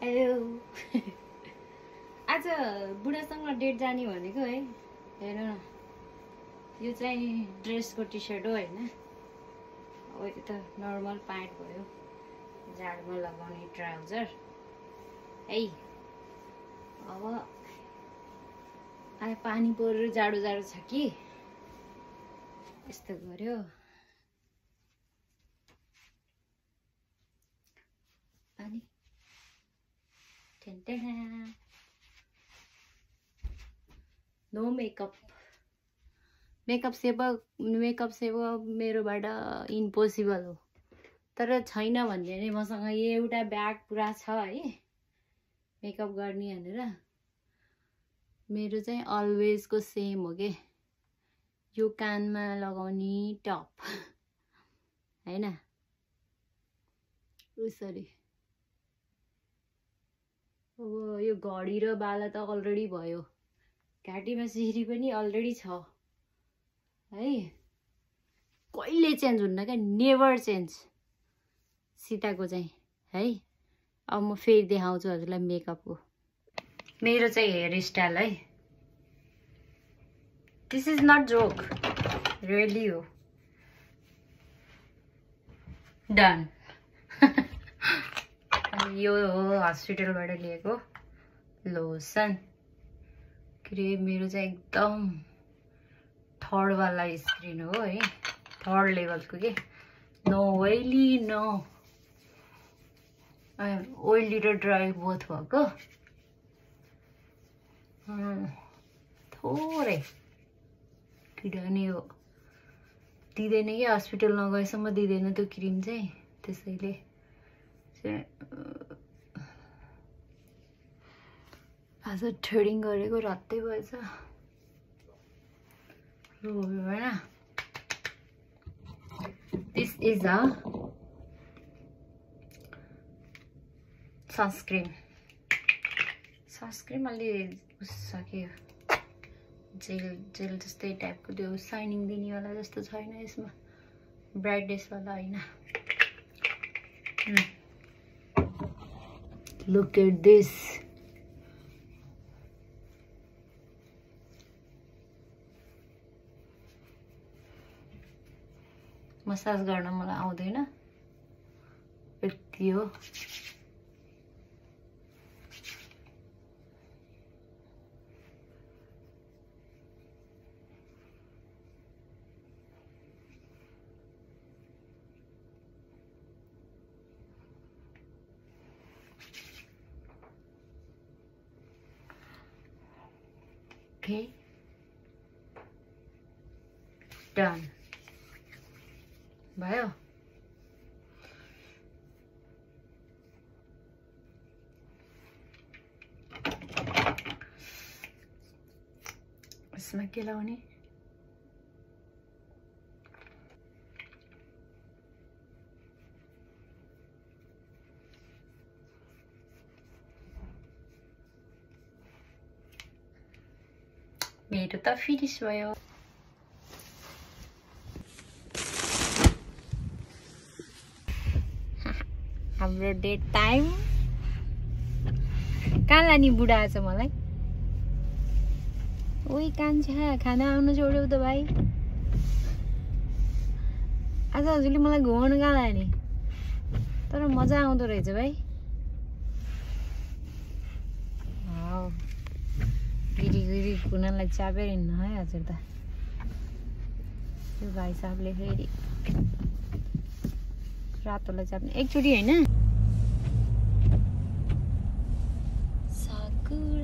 Hello आज बुढासँग date जाने भनेको है। हेर न, यो चाहिँ ड्रेसको टी सर्ट हो हैन। अब यो त नर्मल प्यान्ट भयो, जाडोमा लगाउने ट्राउजर है। अब आए पानी परेर जाडो जाडो छ कि यस्तो गर्यो। अनि नो मेकअप मेकअप सेभ मेरोबाट इम्पोसिबल हो। तर छैन भन्ने नै मसँग एउटा ब्याग पुरा छ है मेकअप गर्ने भनेर। मेरो चाहिँ अलवेज को सेम हो के, यो कानमा लगाउने टप हैन। उसरी अब यो घडी र बाला त अलरेडी भयो, घाँटीमा सिरी पनि अलरेडी छ है। कहिले चेन्ज हुन्न क्या, नेभर चेन्ज सीताको चाहिँ है। अब म फेरि देखाउँछु हजुरलाई मेकअपको। मेरो चाहिँ हेयर स्टाइल है, this is not joke, really हो। डन यो हो हस्पिटलबाट लिएको लोसन क्रिम। मेरो चाहिँ एकदम थर्ड वाला स्क्रिन हो है, थर्ड लेभलको के। नो ओइली, नो ओइली र ड्राई बोथ भएको। थोरै किनभने यो दिँदैन कि, हस्पिटल नगएसम्म दिँदैन त्यो क्रिम चाहिँ। त्यसैले आज थ्रेडिङ गरेको रातै भएछ होइन। दिस इज अ सनस्क्रिन अलि सक्यो, जेल जस्तै टाइपको, त्यो साइनिङ दिनेवाला जस्तो छैन यसमा, ब्राइटनेस वाला होइन। Look at this. मसाज गर्न मलाई आउँदैन, यति हो। Okay, done भयो। यसमा के लाउने? मेरो त फिनिश भयो। हाम्रो डेट टाइम। कहाँ लाने बुढा आज मलाई? ओइ कान्छा, खाना आउनु छोड्यौ त भाइ। आज हजुरले मलाई घुमाउनु कहाँ लाने? तर मजा आउँदो रहेछ भाइ। गिरी कुनालाई चापेर हिँड्नु है हजुर त। यो भाइ साहबले फेरि रातोलाई चाप्ने एकचोटि होइन। साकुरा